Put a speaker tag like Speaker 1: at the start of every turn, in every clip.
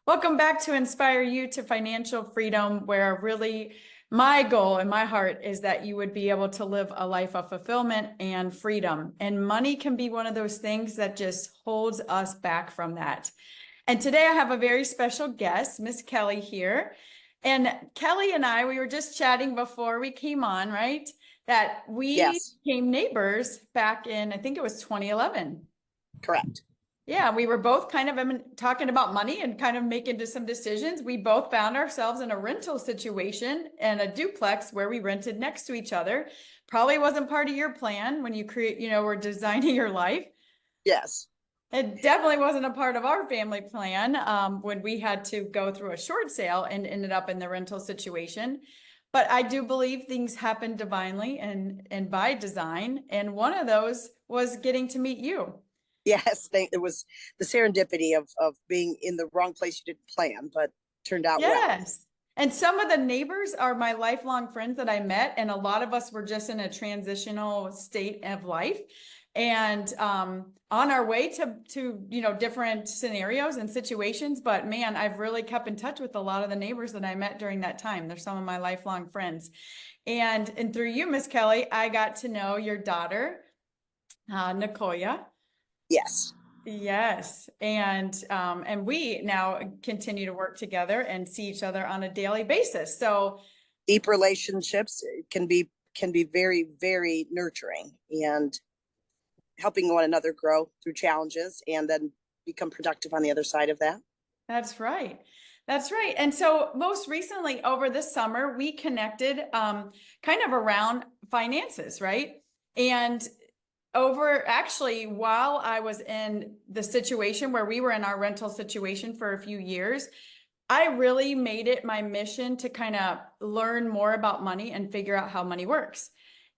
Speaker 1: Welcome back to Inspire You to Financial Freedom, where really my goal and my heart is that you would be able to live a life of fulfillment and freedom. And money can be one of those things that just holds us back from that. And today I have a very special guest, Miss Kelly here. And Kelly and I, we were just chatting before we came on, right? That we
Speaker 2: Yes,
Speaker 1: became neighbors back in, I think it was 2011.
Speaker 2: correct.
Speaker 1: Yeah, we were both kind of talking about money and kind of making some decisions. We both found ourselves in a rental situation and a duplex where we rented next to each other. Probably wasn't part of your plan when were designing your life.
Speaker 2: Yes.
Speaker 1: It definitely wasn't a part of our family plan when we had to go through a short sale and ended up in the rental situation. But I do believe things happen divinely and by design. And one of those was getting to meet you.
Speaker 2: Yes, it was the serendipity of being in the wrong place you didn't plan, but turned out well.
Speaker 1: Yes. And some of the neighbors are my lifelong friends that I met, and a lot of us were just in a transitional state of life and on our way to different scenarios and situations. But man, I've really kept in touch with a lot of the neighbors that I met during that time. They're some of my lifelong friends. And through you, Miss Kelly, I got to know your daughter, Nicoya.
Speaker 2: Yes.
Speaker 1: Yes. And we now continue to work together and see each other on a daily basis. So
Speaker 2: Deep relationships can be very, very nurturing and helping one another grow through challenges and then become productive on the other side of that.
Speaker 1: that's right. That's right. And so most recently over this summer, we connected kind of around finances, right? And over actually, while I was in the situation where we were in our rental situation for a few years, I really made it my mission to kind of learn more about money and figure out how money works.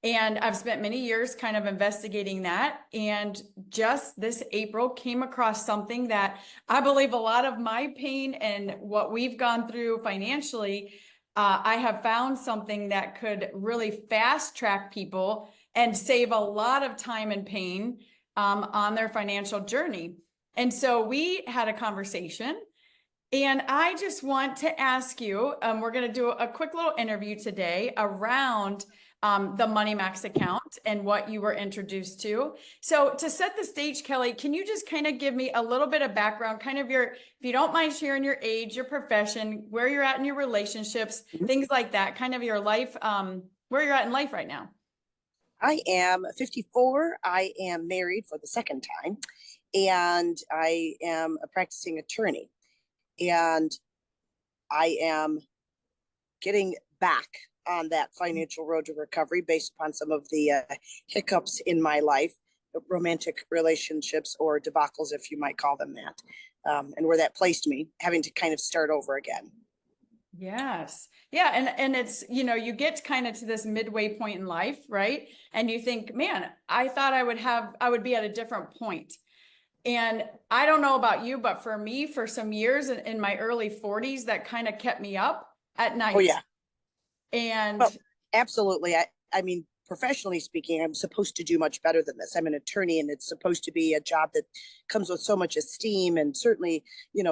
Speaker 1: And I've spent many years kind of investigating that. And just this April came across something that I believe a lot of my pain and what we've gone through financially, I have found something that could really fast track people and save a lot of time and pain on their financial journey. And so we had a conversation. And I just want to ask you, we're going to do a quick little interview today around the moneymax account and what you were introduced to. So to set the stage, Kelly, can you just kind of give me a little bit of background, kind of if you don't mind sharing your age, your profession, where you're at in your relationships, things like that, kind of your life, where you're at in life right now.
Speaker 2: I am 54. I am married for the second time, and I am a practicing attorney. And I am getting back on that financial road to recovery based upon some of the hiccups in my life, romantic relationships or debacles, if you might call them that, and where that placed me, having to kind of start over again.
Speaker 1: Yes. Yeah. And it's, you get kind of to this midway point in life, right? And you think, man, I thought I would be at a different point. And I don't know about you, but for me, for some years in my early 40s, that kind of kept me up at
Speaker 2: Oh,
Speaker 1: night.
Speaker 2: yeah.
Speaker 1: And
Speaker 2: Well, absolutely. I mean, professionally speaking, I'm supposed to do much better than this. I'm an attorney, and it's supposed to be a job that comes with so much esteem and certainly,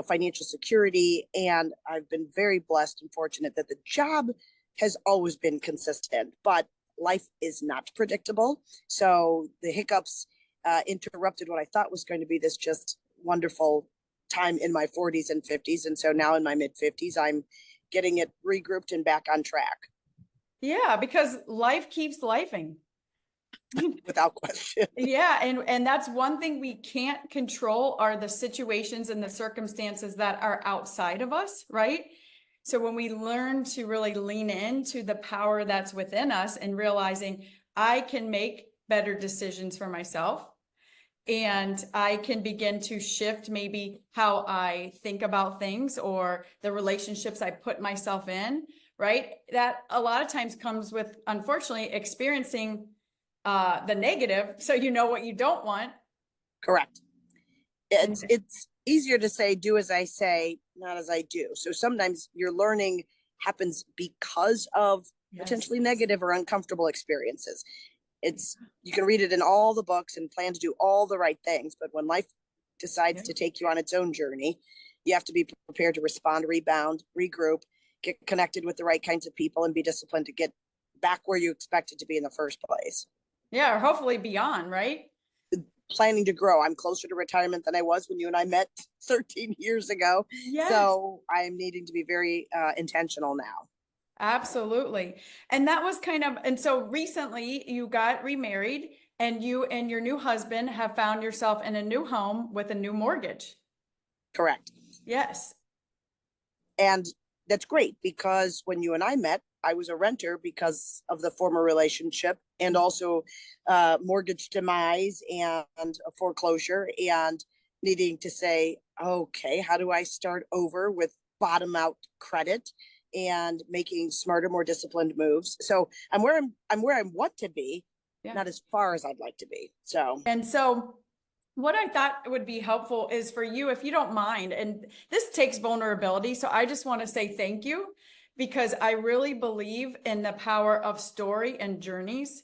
Speaker 2: financial security. And I've been very blessed and fortunate that the job has always been consistent, but life is not predictable. So the hiccups interrupted what I thought was going to be this just wonderful time in my 40s and 50s. And so now in my mid 50s, I'm getting it regrouped and back on track.
Speaker 1: yeah, because life keeps lifing.
Speaker 2: Without question.
Speaker 1: Yeah, and that's one thing we can't control are the situations and the circumstances that are outside of us, right? So when we learn to really lean into the power that's within us and realizing I can make better decisions for myself and I can begin to shift maybe how I think about things or the relationships I put myself in, right? That a lot of times comes with, unfortunately, experiencing the negative, so you know what you don't want.
Speaker 2: Correct.
Speaker 1: And
Speaker 2: It's easier to say, do as I say, not as I do. So sometimes your learning happens because of
Speaker 1: yes,
Speaker 2: potentially negative or uncomfortable experiences. You can read it in all the books and plan to do all the right things, but when life decides
Speaker 1: yeah,
Speaker 2: to take you on its own journey, You have to be prepared to respond, rebound, regroup, get connected with the right kinds of people, and be disciplined to get back where you expected to be in the first place.
Speaker 1: Yeah, or hopefully beyond, right?
Speaker 2: Planning to grow. I'm closer to retirement than I was when you and I met 13 years ago.
Speaker 1: Yes.
Speaker 2: So I'm needing to be very intentional now.
Speaker 1: Absolutely. And that was kind of, and so recently you got remarried and you and your new husband have found yourself in a new home with a new mortgage.
Speaker 2: Correct.
Speaker 1: Yes.
Speaker 2: And that's great because when you and I met, I was a renter because of the former relationship and also mortgage demise and a foreclosure and needing to say, okay, how do I start over with bottom out credit and making smarter, more disciplined moves? So I'm where I want to be,
Speaker 1: Yeah.
Speaker 2: not as far as I'd like to be. So
Speaker 1: And so what I thought would be helpful is for you, if you don't mind, and this takes vulnerability. So I just want to say thank you because I really believe in the power of story and journeys,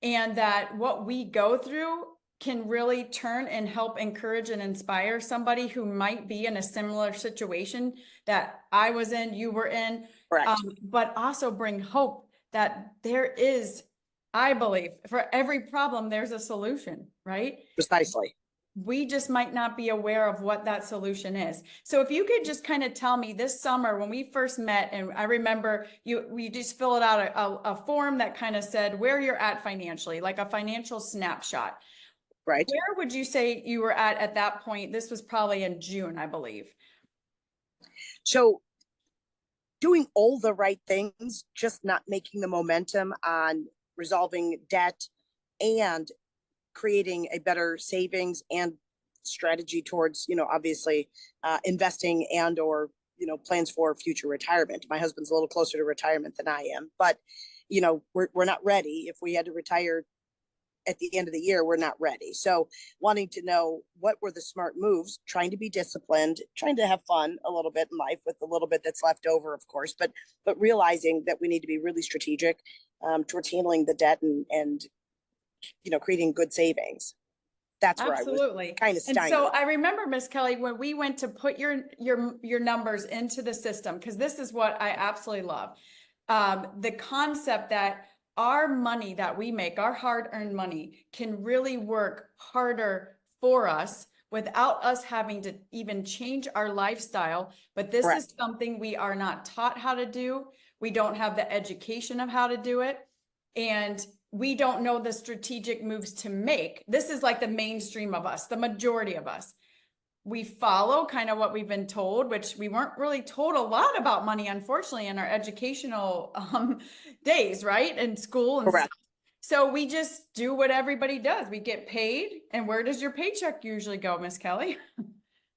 Speaker 1: and that what we go through can really turn and help encourage and inspire somebody who might be in a similar situation that I was in, you were in,
Speaker 2: correct.
Speaker 1: but also bring hope that there is, I believe, for every problem, there's a solution, right?
Speaker 2: Precisely.
Speaker 1: We just might not be aware of what that solution is. So if you could just kind of tell me this summer when we first met, and I remember we just filled out a form that kind of said where you're at financially, like a financial snapshot.
Speaker 2: Right.
Speaker 1: Where would you say you were at that point? This was probably in June, I believe.
Speaker 2: So doing all the right things, just not making the momentum on resolving debt and creating a better savings and strategy towards, obviously investing and or, plans for future retirement. My husband's a little closer to retirement than I am, but, we're not ready. If we had to retire at the end of the year, we're not ready. So wanting to know what were the smart moves, trying to be disciplined, trying to have fun a little bit in life with the little bit that's left over, of course, but realizing that we need to be really strategic towards handling the debt and creating good savings. That's where I was
Speaker 1: Absolutely.
Speaker 2: kind of
Speaker 1: And so
Speaker 2: stymied.
Speaker 1: I remember, Miss Kelly, when we went to put your numbers into the system, because this is what I absolutely love. The concept that our money that we make, our hard-earned money, can really work harder for us without us having to even change our lifestyle. But this
Speaker 2: Correct.
Speaker 1: is something we are not taught how to do. We don't have the education of how to do it. And we don't know the strategic moves to make. This is like the mainstream of us, the majority of us. We follow kind of what we've been told, which we weren't really told a lot about money, unfortunately, in our educational days, right? In school and stuff.
Speaker 2: Correct.
Speaker 1: So we just do what everybody does. We get paid. And where does your paycheck usually go, Miss Kelly?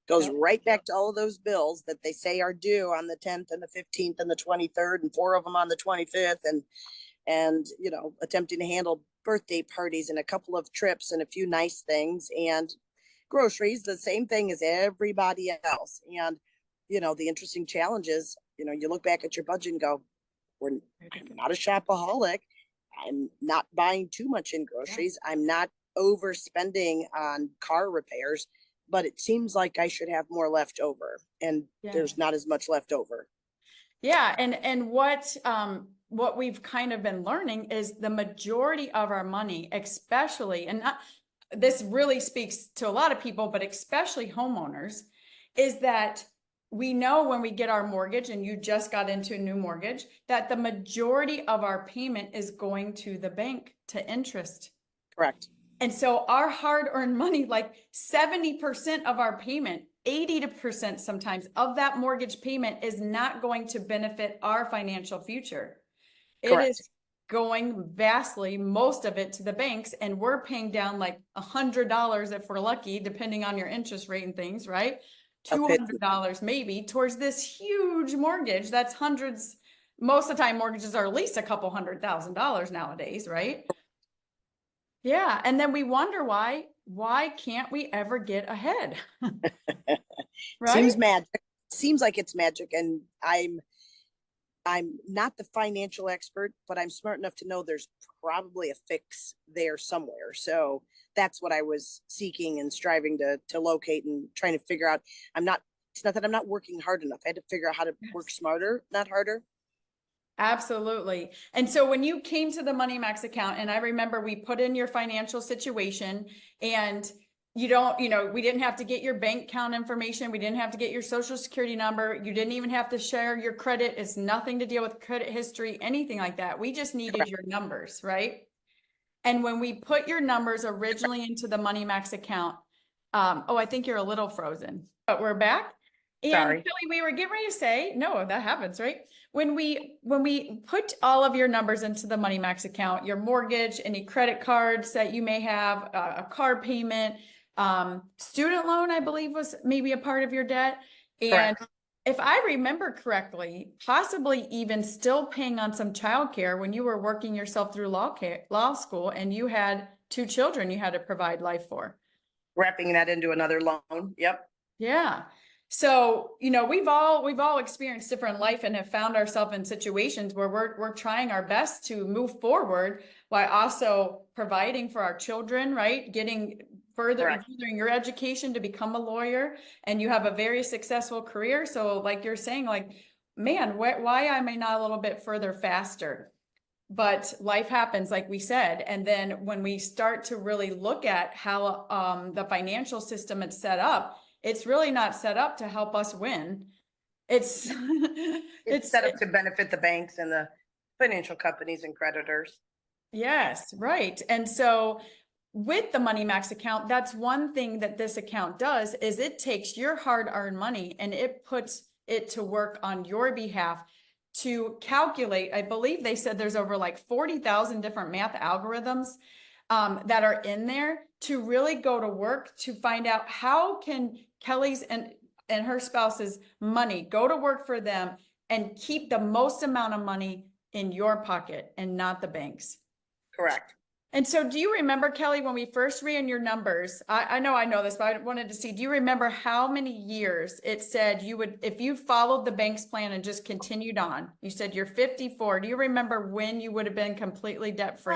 Speaker 2: Goes right back to all of those bills that they say are due on the 10th and the 15th and the 23rd and 4 of them on the 25th and attempting to handle birthday parties and a couple of trips and a few nice things and groceries, the same thing as everybody else. And the interesting challenge is, you look back at your budget and go, I'm not a shopaholic. I'm not buying too much in groceries. I'm not overspending on car repairs, but it seems like I should have more left over, and there's not as much left over.
Speaker 1: Yeah, and what we've kind of been learning is the majority of our money, especially, and not, this really speaks to a lot of people, but especially homeowners, is that we know when we get our mortgage, and you just got into a new mortgage, that the majority of our payment is going to the bank to interest.
Speaker 2: Correct.
Speaker 1: And so our hard-earned money, like 70% of our payment, 80% sometimes of that mortgage payment is not going to benefit our financial future. It
Speaker 2: Correct.
Speaker 1: is going vastly, most of it to the banks, and we're paying down like $100 if we're lucky, depending on your interest rate and things, right? $200 maybe towards this huge mortgage. That's hundreds. Most of the time mortgages are at least a couple $100,000 nowadays, right? Yeah. And then we wonder why can't we ever get ahead? Right?
Speaker 2: Seems magic. Seems like it's magic. And I'm not the financial expert, but I'm smart enough to know there's probably a fix there somewhere. So that's what I was seeking and striving to locate and trying to figure out. I'm not It's not that I'm not working hard enough. I had to figure out how to work smarter, not harder.
Speaker 1: Absolutely. And so when you came to the moneymax account, and I remember we put in your financial situation, and you don't, we didn't have to get your bank account information. We didn't have to get your social security number. You didn't even have to share your credit. It's nothing to deal with credit history, anything like that. We just needed your numbers, right? And when we put your numbers originally into the moneymax account, I think you're a little frozen, but we're back. And
Speaker 2: Sorry.
Speaker 1: Kelly, we were getting ready to say, no, that happens, right? When we put all of your numbers into the moneymax account, your mortgage, any credit cards that you may have, a car payment, student loan, I believe was maybe a part of your debt. And
Speaker 2: Correct.
Speaker 1: if I remember correctly, possibly even still paying on some childcare when you were working yourself through law school, and you had 2 children you had to provide life for.
Speaker 2: Wrapping that into another loan. Yep.
Speaker 1: Yeah. So, we've all experienced different life and have found ourselves in situations where we're trying our best to move forward while also providing for our children, right? Getting furthering your education to become a lawyer, and you have a very successful career. So like you're saying, like, man, why am I not a little bit further faster? But life happens, like we said. And then when we start to really look at how the financial system is set up, it's really not set up to help us win. It's
Speaker 2: It's set up to benefit the banks and the financial companies and creditors.
Speaker 1: yes, right. And so with the moneymax account, that's one thing that this account does, is it takes your hard-earned money and it puts it to work on your behalf to calculate. I believe they said there's over like 40,000 different math algorithms that are in there to really go to work to find out how can Kelly's and her spouse's money go to work for them and keep the most amount of money in your pocket and not the bank's.
Speaker 2: Correct.
Speaker 1: And so do you remember, Kelly, when we first ran your numbers, I know this, but I wanted to see, do you remember how many years it said you would, if you followed the bank's plan and just continued on, you said you're 54. Do you remember when you would have been completely debt-free?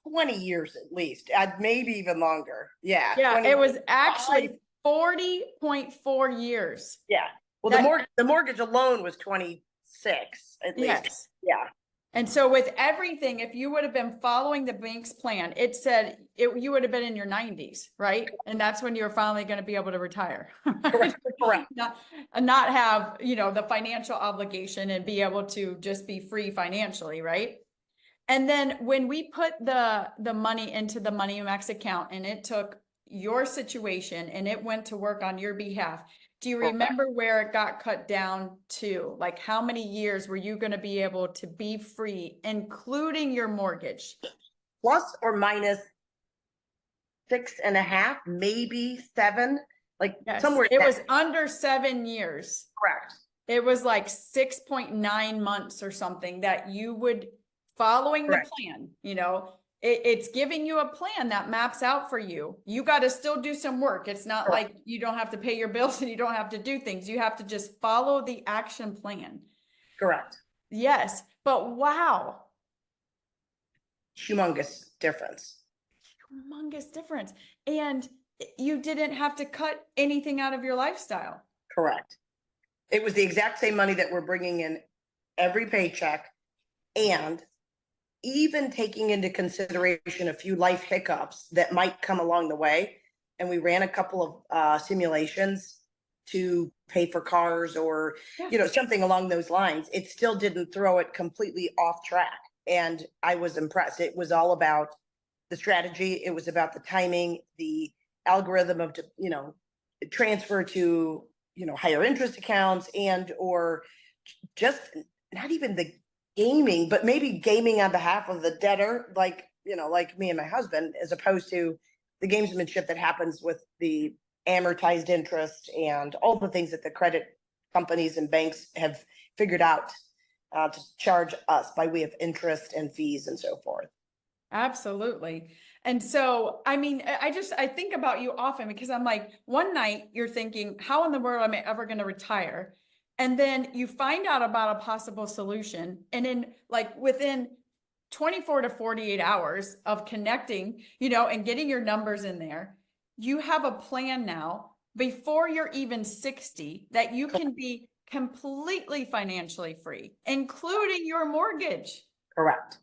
Speaker 2: 20 years at least, maybe even longer. Yeah.
Speaker 1: Yeah,
Speaker 2: 20,
Speaker 1: it was actually 40.4 years.
Speaker 2: Yeah. Well, the mortgage alone was 26 at least.
Speaker 1: Yes.
Speaker 2: Yeah.
Speaker 1: And so with everything, if you would have been following the bank's plan, it said you would have been in your 90s, right? And that's when you were finally going to be able to retire.
Speaker 2: Correct. Correct.
Speaker 1: Not have, the financial obligation and be able to just be free financially, right? And then when we put the money into the moneymax account and it took your situation and it went to work on your behalf, do you remember where it got cut down to? Like, how many years were you going to be able to be free, including your mortgage?
Speaker 2: Plus or minus 6.5, maybe 7, like
Speaker 1: Yes,
Speaker 2: somewhere.
Speaker 1: it was under 7 years.
Speaker 2: Correct.
Speaker 1: It was like 6.9 months or something that you would, following the plan, it's giving you a plan that maps out for you. You got to still do some work. It's not like you don't have to pay your bills and you don't have to do things. You have to just follow the action plan.
Speaker 2: Correct.
Speaker 1: Yes, but wow.
Speaker 2: Humongous difference.
Speaker 1: Humongous difference. And you didn't have to cut anything out of your lifestyle.
Speaker 2: Correct. It was the exact same money that we're bringing in every paycheck, and even taking into consideration a few life hiccups that might come along the way. And we ran a couple of simulations to pay for cars or, something along those lines. It still didn't throw it completely off track. And I was impressed. It was all about the strategy. It was about the timing, the algorithm of, transfer to, higher interest accounts, and, or just not even the gaming, but maybe gaming on behalf of the debtor, like me and my husband, as opposed to the gamesmanship that happens with the amortized interest and all the things that the credit companies and banks have figured out to charge us by way of interest and fees and so forth.
Speaker 1: Absolutely. And so, I mean, I think about you often because I'm like, one night you're thinking, how in the world am I ever going to retire? And then you find out about a possible solution. And in within 24 to 48 hours of connecting, and getting your numbers in there, you have a plan now before you're even 60 that you can be completely financially free, including your mortgage.
Speaker 2: Correct.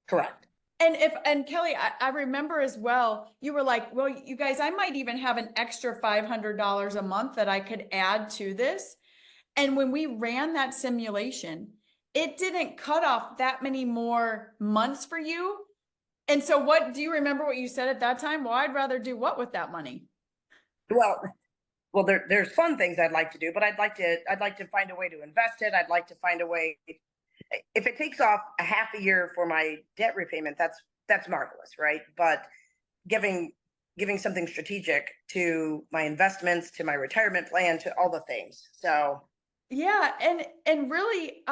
Speaker 2: Correct.
Speaker 1: And Kelly, I remember as well, you were like, well, you guys, I might even have an extra $500 a month that I could add to this. And when we ran that simulation, it didn't cut off that many more months for you. And so what do you remember what you said at that time? Well, I'd rather do what with that money?
Speaker 2: Well, there's fun things I'd like to do, but I'd like to find a way to invest it. I'd like to find a way, if it takes off a half a year for my debt repayment, that's marvelous, right? But giving something strategic to my investments, to my retirement plan, to all the things. So
Speaker 1: Yeah, and really,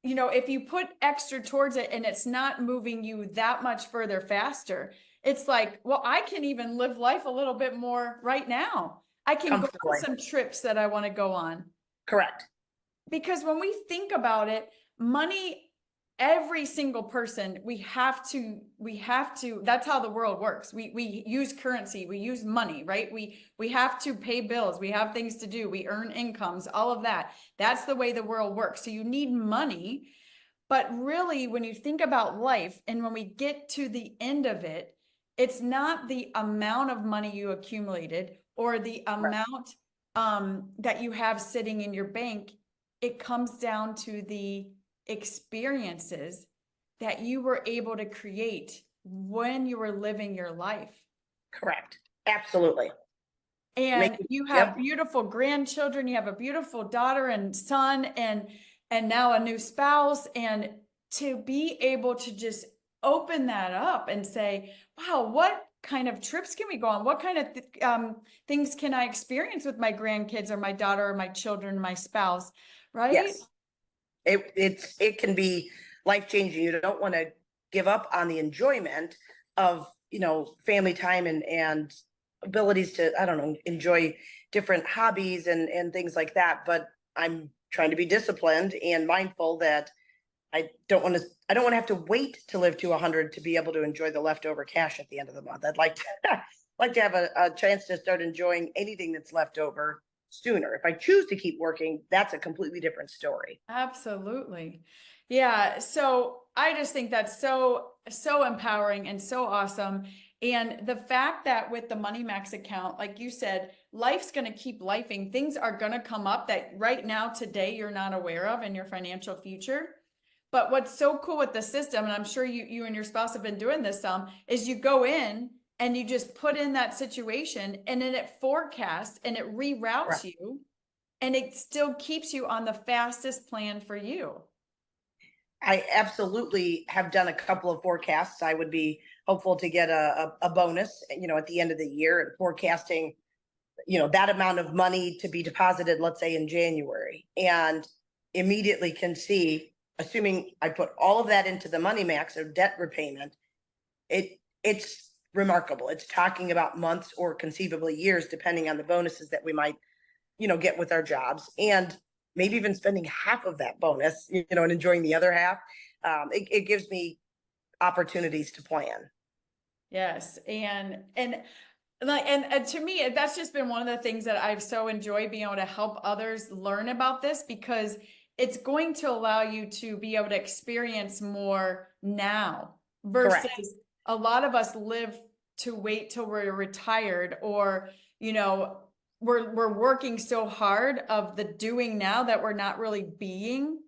Speaker 1: you know, if you put extra towards it and it's not moving you that much further faster, it's like, well, I can even live life a little bit more right now. I can go on
Speaker 2: comfortably,
Speaker 1: some trips that I want to go on.
Speaker 2: correct,
Speaker 1: Because when we think about it, money, every single person, we have to, that's how the world works. We use currency, we use money, right? We have to pay bills, we have things to do, we earn incomes, all of that. That's the way the world works. So you need money. But really, when you think about life and when we get to the end of it, it's not the amount of money you accumulated or the
Speaker 2: right,
Speaker 1: amount that you have sitting in your bank. It comes down to the experiences that you were able to create when you were living your life.
Speaker 2: correct, absolutely.
Speaker 1: And
Speaker 2: Making,
Speaker 1: you have
Speaker 2: yep,
Speaker 1: beautiful grandchildren, you have a beautiful daughter and son, and now a new spouse. And to be able to just open that up and say, wow, what kind of trips can we go on? What kind of things can I experience with my grandkids or my daughter or my children, my spouse, right?
Speaker 2: yes. It can be life changing. You don't want to give up on the enjoyment of, family time and abilities to, I don't know, enjoy different hobbies and things like that. But I'm trying to be disciplined and mindful that I don't want to have to wait to live to 100 to be able to enjoy the leftover cash at the end of the month. I'd like to like to have a chance to start enjoying anything that's left over sooner. If I choose to keep working, that's a completely different story.
Speaker 1: Absolutely. Yeah. So I just think that's so empowering and so awesome. And the fact that with the moneymax account, like you said, life's going to keep lifing. Things are going to come up that right now, today, you're not aware of in your financial future. But what's so cool with the system, and I'm sure you and your spouse have been doing this some, is you go in and you just put in that situation and then it forecasts and it reroutes
Speaker 2: Correct.
Speaker 1: you and it still keeps you on the fastest plan for you.
Speaker 2: I absolutely have done a couple of forecasts. I would be hopeful to get a bonus, at the end of the year, and forecasting, that amount of money to be deposited, let's say in January, and immediately can see, assuming I put all of that into the money max or debt repayment, it's remarkable. It's talking about months or conceivably years, depending on the bonuses that we might, get with our jobs, and maybe even spending half of that bonus, and enjoying the other half. It gives me opportunities to plan.
Speaker 1: Yes. And to me, that's just been one of the things that I've so enjoyed being able to help others learn about this, because it's going to allow you to be able to experience more now
Speaker 2: Correct.
Speaker 1: versus a lot of us live to wait till we're retired, or, you know, we're working so hard of the doing now that we're not really being,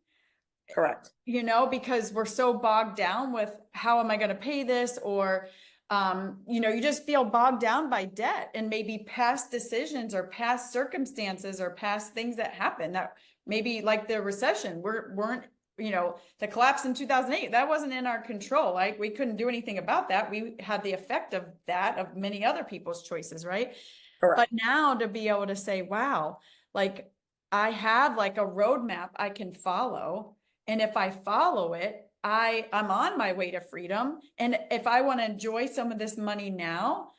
Speaker 2: Correct.
Speaker 1: because we're so bogged down with how am I going to pay this, or you just feel bogged down by debt and maybe past decisions or past circumstances or past things that happen that maybe, like the recession, weren't, the collapse in 2008, that wasn't in our control. Like, we couldn't do anything about that. We had the effect of that, of many other people's choices, right? But
Speaker 2: Correct.
Speaker 1: now to be able to say, wow, like, I have like a roadmap I can follow. And if I follow it, I'm on my way to freedom. And if I want to enjoy some of this money now,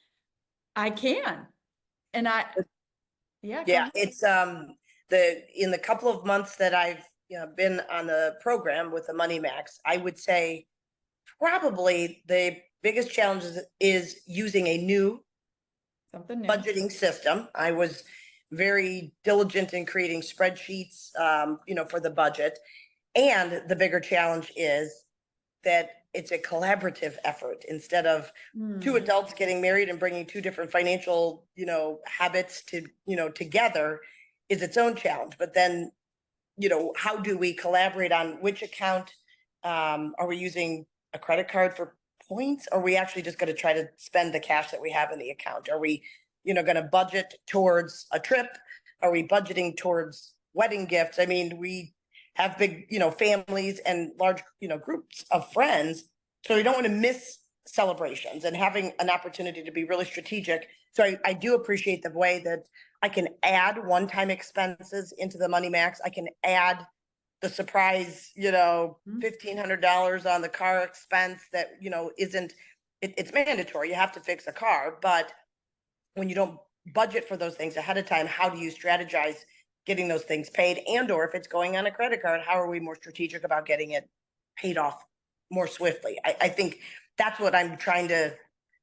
Speaker 1: I can. And yeah, go
Speaker 2: Yeah,
Speaker 1: ahead.
Speaker 2: it's the in the couple of months that I've, been on the program with the Money Max, I would say probably the biggest challenge is using a new
Speaker 1: Something new.
Speaker 2: budgeting system. I was very diligent in creating spreadsheets, for the budget. And the bigger challenge is that it's a collaborative effort instead of two
Speaker 1: Hmm.
Speaker 2: adults getting married and bringing two different financial, habits together is its own challenge. But then, how do we collaborate on which account? Are we using a credit card for points? Or are we actually just going to try to spend the cash that we have in the account? Are we, going to budget towards a trip? Are we budgeting towards wedding gifts? I mean, we have big, families and large, groups of friends. So we don't want to miss celebrations and having an opportunity to be really strategic. So I do appreciate the way that I can add one-time expenses into the Money Max. I can add the surprise, $1,500 on the car expense that, isn't, it's mandatory. You have to fix a car. But when you don't budget for those things ahead of time, how do you strategize getting those things paid? And or if it's going on a credit card, how are we more strategic about getting it paid off more swiftly? I think that's what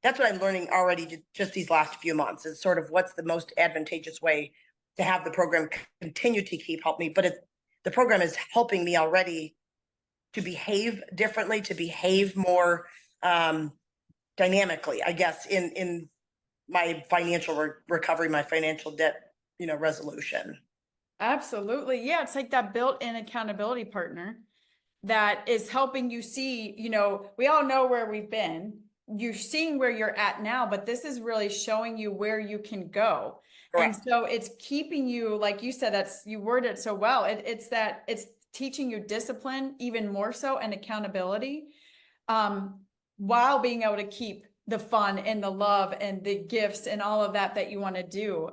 Speaker 2: that's what I'm learning already just these last few months is sort of what's the most advantageous way to have the program continue to help me. But the program is helping me already to behave differently, to behave more dynamically, I guess, in my financial recovery, my financial debt, resolution.
Speaker 1: Absolutely. Yeah, it's like that built-in accountability partner that is helping you see, we all know where we've been. You're seeing where you're at now, but this is really showing you where you can go. And
Speaker 2: Correct.
Speaker 1: so it's keeping you, like you said, you worded it so well. It's teaching you discipline even more so and accountability, while being able to keep the fun and the love and the gifts and all of that you want to do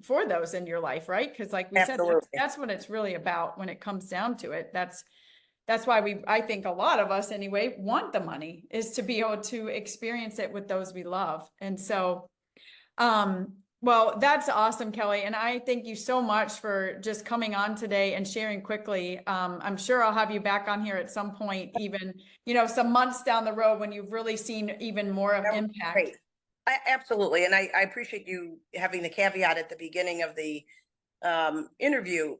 Speaker 1: for those in your life, right? Because like we said,
Speaker 2: Absolutely.
Speaker 1: that's what it's really about when it comes down to it. That's why I think a lot of us anyway want the money, is to be able to experience it with those we love. And so, well, that's awesome, Kelly. And I thank you so much for just coming on today and sharing quickly. I'm sure I'll have you back on here at some point, even, some months down the road when you've really seen even more of impact.
Speaker 2: Great. Absolutely. And I appreciate you having the caveat at the beginning of the interview.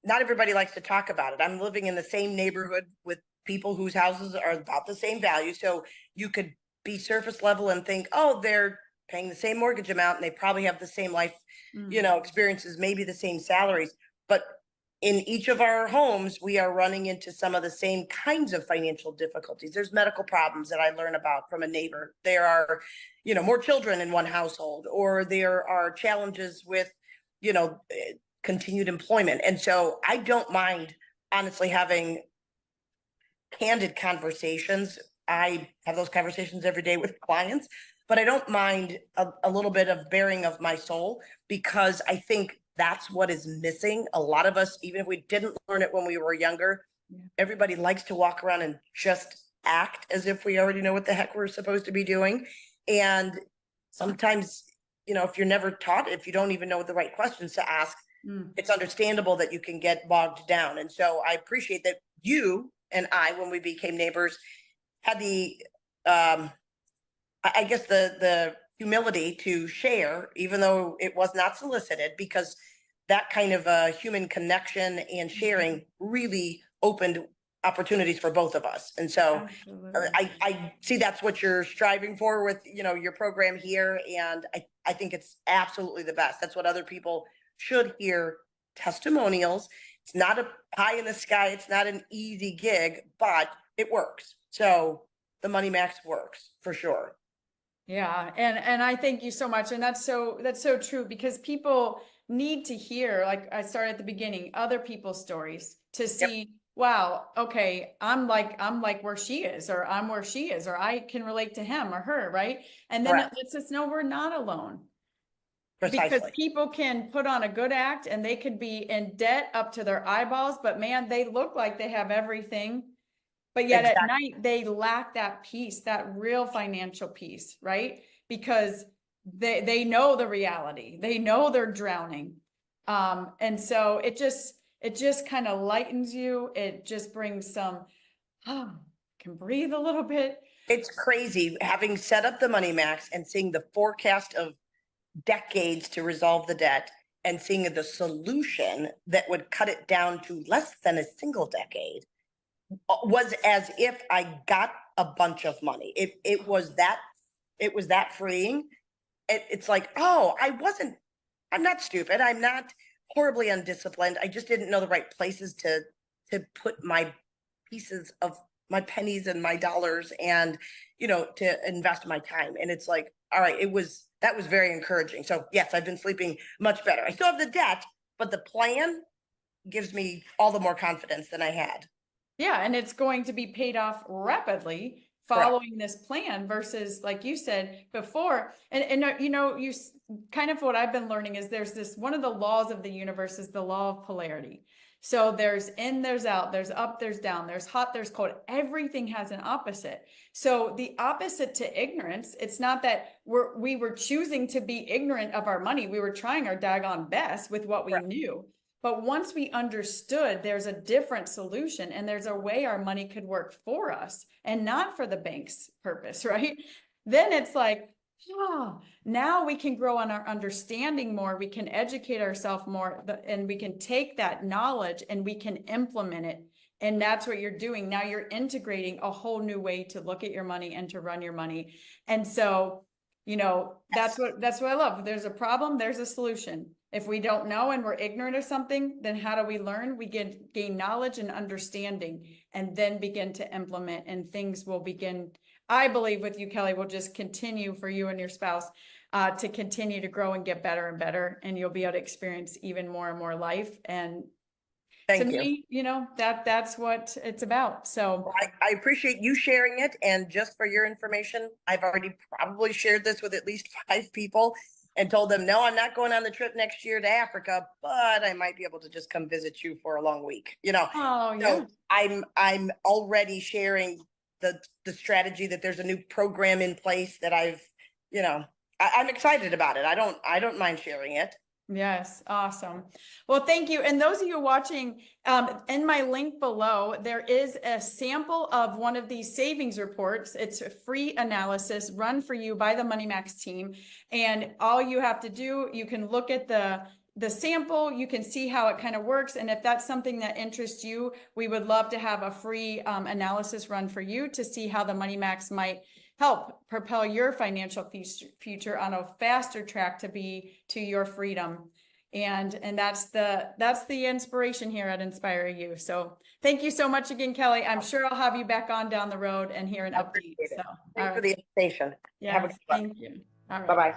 Speaker 2: Not everybody likes to talk about it. I'm living in the same neighborhood with people whose houses are about the same value. So you could be surface level and think, oh, they're paying the same mortgage amount and they probably have the same life, experiences, maybe the same salaries. But in each of our homes, we are running into some of the same kinds of financial difficulties. There's medical problems that I learn about from a neighbor. There are, more children in one household, or there are challenges with, continued employment. And so I don't mind honestly having candid conversations. I have those conversations every day with clients, but I don't mind a little bit of bearing of my soul, because I think that's what is missing. A lot of us, even if we didn't learn it when we were younger, everybody likes to walk around and just act as if we already know what the heck we're supposed to be doing. And sometimes, if you're never taught, if you don't even know the right questions to ask, it's understandable that you can get bogged down. And so I appreciate that you and I, when we became neighbors, had the, I guess the humility to share, even though it was not solicited, because that kind of human connection and sharing really opened opportunities for both of us. And so I see that's what you're striving for with, your program here. And I think it's absolutely the best. That's what other people should hear. Testimonials. It's not a pie in the sky. It's not an easy gig, but it works. So the Money Max works for sure.
Speaker 1: Yeah. And I thank you so much. And that's so true, because people need to hear, like I started at the beginning, other people's stories to see, wow, okay, I'm like where she is, or I'm where she is, or I can relate to him or her. Right. And then it lets us know we're not alone.
Speaker 2: Precisely.
Speaker 1: Because people can put on a good act and they could be in debt up to their eyeballs, but man, they look like they have everything. But yet at night, they lack that peace, that real financial peace, right? Because they know the reality. They know they're drowning. And so it just kind of lightens you. It just brings some, can breathe a little bit.
Speaker 2: It's crazy having set up the Money Max and seeing the forecast of decades to resolve the debt and seeing the solution that would cut it down to less than a single decade was as if I got a bunch of money. It was that freeing. It's like, oh, I'm not stupid. I'm not horribly undisciplined. I just didn't know the right places to put my pieces of my pennies and my dollars and, to invest my time. And it's like, all right, that was very encouraging. So yes, I've been sleeping much better. I still have the debt, but the plan gives me all the more confidence than I had.
Speaker 1: Yeah, and it's going to be paid off rapidly
Speaker 2: Correct.
Speaker 1: following this plan versus, like you said before, and kind of what I've been learning is there's this, one of the laws of the universe is the law of polarity. So there's in, there's out, there's up, there's down, there's hot, there's cold. Everything has an opposite. So the opposite to ignorance, it's not that we were choosing to be ignorant of our money. We were trying our daggone best with what we
Speaker 2: Correct.
Speaker 1: knew. But once we understood there's a different solution and there's a way our money could work for us and not for the bank's purpose, right? Then it's like, oh, now we can grow on our understanding more. We can educate ourselves more, and we can take that knowledge and we can implement it. And that's what you're doing. Now you're integrating a whole new way to look at your money and to run your money. And so, that's what I love. There's a problem, there's a solution. If we don't know and we're ignorant of something, then how do we learn? We gain knowledge and understanding and then begin to implement, and things will begin, I believe with you, Kelly, will just continue for you and your spouse to continue to grow and get better and better. And you'll be able to experience even more and more life. And
Speaker 2: Thank
Speaker 1: to
Speaker 2: you.
Speaker 1: me, that's what it's about. So
Speaker 2: Well, I appreciate you sharing it. And just for your information, I've already probably shared this with at least 5 people and told them, no, I'm not going on the trip next year to Africa, but I might be able to just come visit you for a long week,
Speaker 1: oh yeah.
Speaker 2: So I'm already sharing the strategy that there's a new program in place that I'm excited about it. I don't mind sharing it.
Speaker 1: Yes, awesome. Well, thank you. And those of you watching, in my link below, there is a sample of one of these savings reports. It's a free analysis run for you by the moneymax team. And all you have to do, you can look at the sample, you can see how it kind of works. And if that's something that interests you, we would love to have a free analysis run for you to see how the moneymax might help propel your financial future on a faster track to your freedom. And that's the inspiration here at Inspire You. So thank you so much again, Kelly. I'm sure I'll have you back on down the road and hear an update. So
Speaker 2: Thanks for the invitation.
Speaker 1: yeah,
Speaker 2: Have a good one.
Speaker 1: thank you. All right.
Speaker 2: Bye-bye.